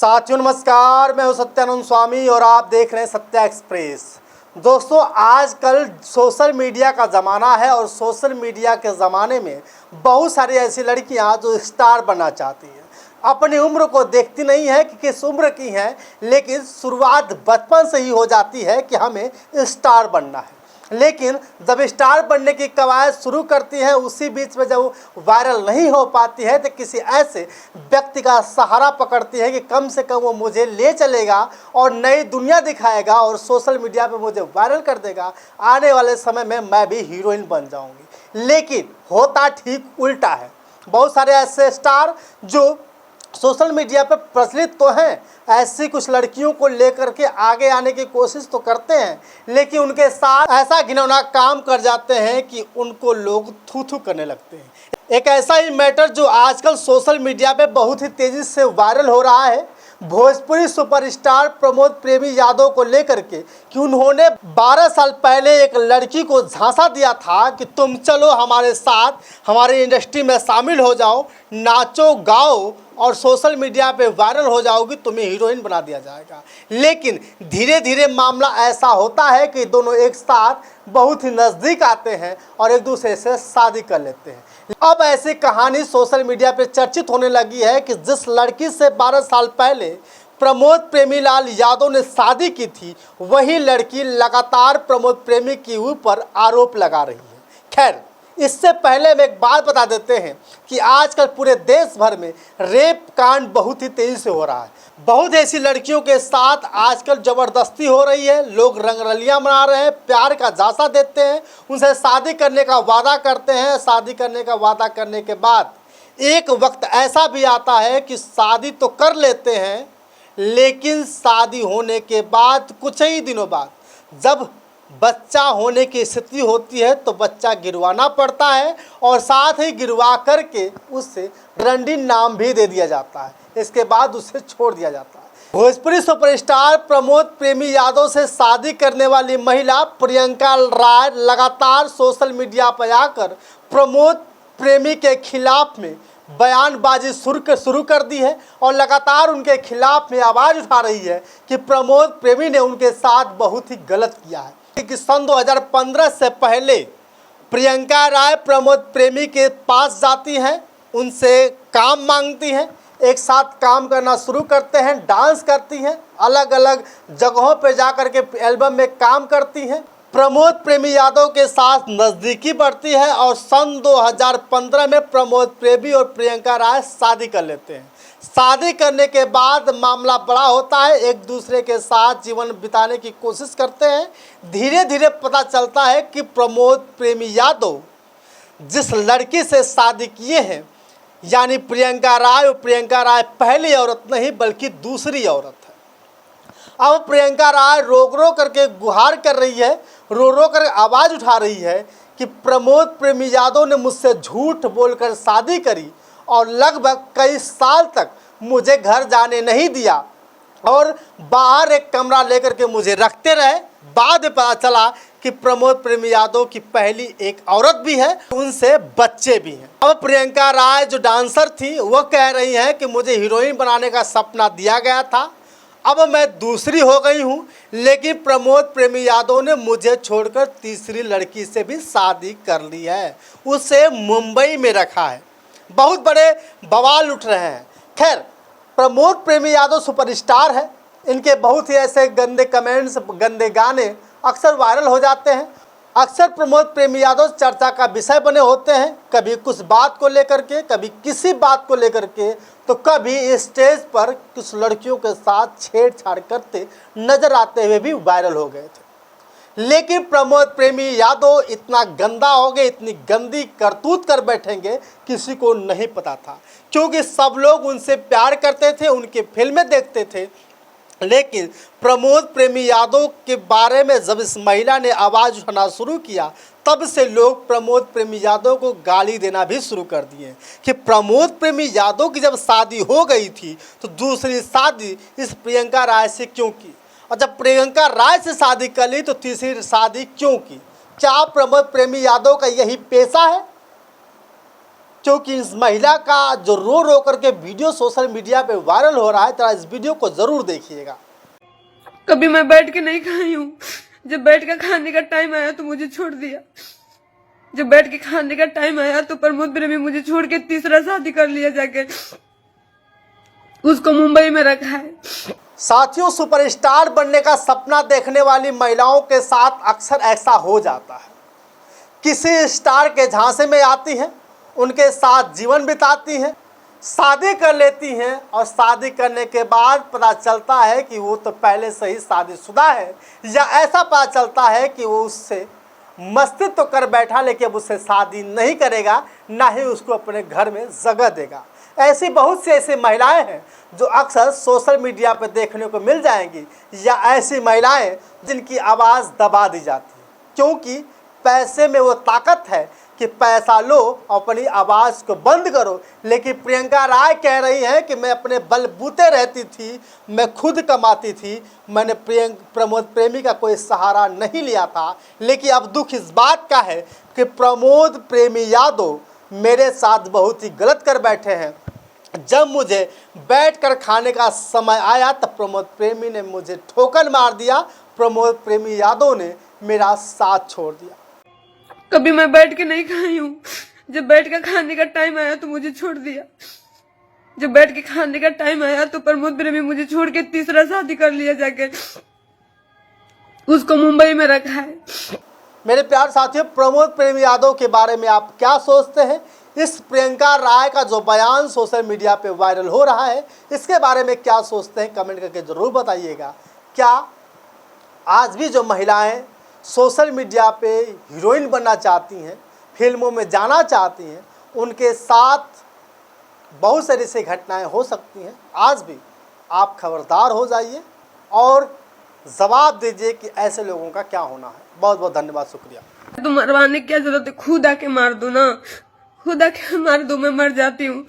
साथियों नमस्कार, मैं हूं सत्यानंद स्वामी और आप देख रहे हैं सत्या एक्सप्रेस। दोस्तों, आजकल सोशल मीडिया का ज़माना है और सोशल मीडिया के ज़माने में बहुत सारी ऐसी लड़कियां जो स्टार बनना चाहती हैं। अपनी उम्र को देखती नहीं है कि किस उम्र की हैं, लेकिन शुरुआत बचपन से ही हो जाती है कि हमें स्टार बनना है। लेकिन जब स्टार बनने की कवायद शुरू करती है, उसी बीच में जब वायरल नहीं हो पाती है तो किसी ऐसे व्यक्ति का सहारा पकड़ती है कि कम से कम वो मुझे ले चलेगा और नई दुनिया दिखाएगा और सोशल मीडिया पे मुझे वायरल कर देगा। आने वाले समय में मैं भी हीरोइन बन जाऊंगी। लेकिन होता ठीक उल्टा है। बहुत सारे ऐसे स्टार जो सोशल मीडिया पर प्रचलित तो हैं, ऐसी कुछ लड़कियों को लेकर के आगे आने की कोशिश तो करते हैं, लेकिन उनके साथ ऐसा घिनौना काम कर जाते हैं कि उनको लोग थू थू करने लगते हैं। एक ऐसा ही मैटर जो आजकल सोशल मीडिया पे बहुत ही तेज़ी से वायरल हो रहा है, भोजपुरी सुपरस्टार प्रमोद प्रेमी यादव को लेकर के कि उन्होंने 12 साल पहले एक लड़की को झांसा दिया था कि तुम चलो हमारे साथ, हमारी इंडस्ट्री में शामिल हो जाओ, नाचो गाओ और सोशल मीडिया पे वायरल हो जाओगी, तुम्हें हीरोइन बना दिया जाएगा। लेकिन धीरे धीरे मामला ऐसा होता है कि दोनों एक साथ बहुत ही नज़दीक आते हैं और एक दूसरे से शादी कर लेते हैं। अब ऐसी कहानी सोशल मीडिया पे चर्चित होने लगी है कि जिस लड़की से 12 साल पहले प्रमोद प्रेमीलाल यादव ने शादी की थी, वही लड़की लगातार प्रमोद प्रेमी के ऊपर आरोप लगा रही है। खैर, इससे पहले हम एक बात बता देते हैं कि आजकल पूरे देश भर में रेप कांड बहुत ही तेज़ी से हो रहा है। बहुत ऐसी लड़कियों के साथ आजकल ज़बरदस्ती हो रही है। लोग रंगरलियां मना रहे हैं, प्यार का झांसा देते हैं, उनसे शादी करने का वादा करते हैं। शादी करने का वादा करने के बाद एक वक्त ऐसा भी आता है कि शादी तो कर लेते हैं, लेकिन शादी होने के बाद कुछ ही दिनों बाद जब बच्चा होने की स्थिति होती है तो बच्चा गिरवाना पड़ता है और साथ ही गिरवा करके उससे रंडी नाम भी दे दिया जाता है। इसके बाद उसे छोड़ दिया जाता है। भोजपुरी सुपरस्टार प्रमोद प्रेमी यादव से शादी करने वाली महिला प्रियंका राय लगातार सोशल मीडिया पर आकर प्रमोद प्रेमी के खिलाफ में बयानबाजी शुरू कर दी है और लगातार उनके खिलाफ में आवाज़ उठा रही है कि प्रमोद प्रेमी ने उनके साथ बहुत ही गलत किया है। कि सन 2015 से पहले प्रियंका राय प्रमोद प्रेमी के पास जाती हैं, उनसे काम मांगती हैं, एक साथ काम करना शुरू करते हैं, डांस करती हैं, अलग अलग जगहों पर जाकर के एल्बम में काम करती हैं। प्रमोद प्रेमी यादव के साथ नज़दीकी बढ़ती है और सन 2015 में प्रमोद प्रेमी और प्रियंका राय शादी कर लेते हैं। शादी करने के बाद मामला बड़ा होता है, एक दूसरे के साथ जीवन बिताने की कोशिश करते हैं। धीरे धीरे पता चलता है कि प्रमोद प्रेमी यादव जिस लड़की से शादी किए हैं, यानी प्रियंका राय, और प्रियंका राय पहली औरत नहीं बल्कि दूसरी औरत है। अब प्रियंका राय रो रो करके गुहार कर रही है, रो रो कर आवाज़ उठा रही है कि प्रमोद प्रेमी यादव ने मुझसे झूठ बोलकर शादी करी और लगभग कई साल तक मुझे घर जाने नहीं दिया और बाहर एक कमरा लेकर के मुझे रखते रहे। बाद में पता चला कि प्रमोद प्रेमी यादव की पहली एक औरत भी है, उनसे बच्चे भी हैं। अब प्रियंका राय जो डांसर थी वो कह रही हैं कि मुझे हीरोइन बनाने का सपना दिया गया था, अब मैं दूसरी हो गई हूँ, लेकिन प्रमोद प्रेमी यादव ने मुझे छोड़कर तीसरी लड़की से भी शादी कर ली है, उसे मुंबई में रखा है। बहुत बड़े बवाल उठ रहे हैं। खैर, प्रमोद प्रेमी यादव सुपरस्टार है, इनके बहुत ही ऐसे गंदे कमेंट्स, गंदे गाने अक्सर वायरल हो जाते हैं। अक्सर प्रमोद प्रेमी यादव चर्चा का विषय बने होते हैं, कभी कुछ बात को लेकर के, कभी किसी बात को लेकर के, तो कभी स्टेज पर कुछ लड़कियों के साथ छेड़छाड़ करते नजर आते हुए भी वायरल हो गए थे। लेकिन प्रमोद प्रेमी यादव इतना गंदा हो गए, इतनी गंदी करतूत कर बैठेंगे, किसी को नहीं पता था, क्योंकि सब लोग उनसे प्यार करते थे, उनकी फिल्में देखते थे। लेकिन प्रमोद प्रेमी यादव के बारे में जब इस महिला ने आवाज़ उठाना शुरू किया, तब से लोग प्रमोद प्रेमी यादव को गाली देना भी शुरू कर दिए कि प्रमोद प्रेमी यादव की जब शादी हो गई थी तो दूसरी शादी इस प्रियंका राय से क्यों की, और जब प्रियंका राय से शादी कर ली तो तीसरी शादी क्यों की। क्या प्रमोद प्रेमी यादव का यही पेशा है? क्योंकि इस महिला का जो रो रो करके वीडियो सोशल मीडिया पे वायरल हो रहा है, तो इस वीडियो को जरूर देखिएगा। कभी मैं बैठ के नहीं खाई हूँ, जब बैठ के खाने का टाइम आया तो मुझे छोड़ दिया। जब बैठ के खाने का टाइम आया तो प्रमोद प्रेमी मुझे छोड़ के तीसरा शादी कर लिया, जाके उसको मुंबई में रखा है। साथियों, सुपरस्टार बनने का सपना देखने वाली महिलाओं के साथ अक्सर ऐसा हो जाता है। किसी स्टार के झांसे में आती हैं, उनके साथ जीवन बिताती हैं, शादी कर लेती हैं और शादी करने के बाद पता चलता है कि वो तो पहले से ही शादीशुदा है, या ऐसा पता चलता है कि वो उससे मस्ती तो कर बैठा लेकिन अब उससे शादी नहीं करेगा, ना ही उसको अपने घर में जगह देगा। ऐसी बहुत सी ऐसी महिलाएं हैं जो अक्सर सोशल मीडिया पर देखने को मिल जाएंगी, या ऐसी महिलाएं जिनकी आवाज़ दबा दी जाती है, क्योंकि पैसे में वो ताकत है कि पैसा लो अपनी आवाज़ को बंद करो। लेकिन प्रियंका राय कह रही हैं कि मैं अपने बलबूते रहती थी, मैं खुद कमाती थी, मैंने प्रमोद प्रेमी का कोई सहारा नहीं लिया था। लेकिन अब दुख इस बात का है कि प्रमोद प्रेमी यादव मेरे साथ बहुत ही गलत कर बैठे हैं। जब मुझे बैठकर खाने का समय आया तब प्रमोद प्रेमी ने मुझे ठोकर मार दिया, प्रमोद प्रेमी यादव ने मेरा साथ छोड़ दिया। कभी मैं बैठ के नहीं खाई हूँ, जब बैठ के खाने का टाइम आया तो मुझे छोड़ दिया। जब बैठ के खाने का टाइम आया तो प्रमोद प्रेमी मुझे छोड़ के तीसरा शादी कर लिया, जाके उसको मुंबई में रखा है। मेरे प्यार साथियों, प्रमोद प्रेमी यादव के बारे में आप क्या सोचते हैं? इस प्रियंका राय का जो बयान सोशल मीडिया पे वायरल हो रहा है, इसके बारे में क्या सोचते हैं? कमेंट करके ज़रूर बताइएगा। क्या आज भी जो महिलाएं सोशल मीडिया पे हीरोइन बनना चाहती हैं, फिल्मों में जाना चाहती हैं, उनके साथ बहुत सारी ऐसी घटनाएं हो सकती हैं। आज भी आप खबरदार हो जाइए और जवाब दीजिए कि ऐसे लोगों का क्या होना है। बहुत बहुत धन्यवाद, शुक्रिया। तो मरवाने की क्या जरूरत है, खुद आके मार दो ना, खुद आके मार दो, मैं मर जाती हूँ,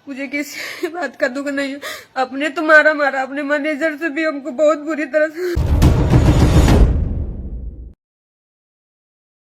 मुझे किसी बात का दुख नहीं है। अपने तो मारा, अपने मैनेजर से भी हमको बहुत बुरी तरह से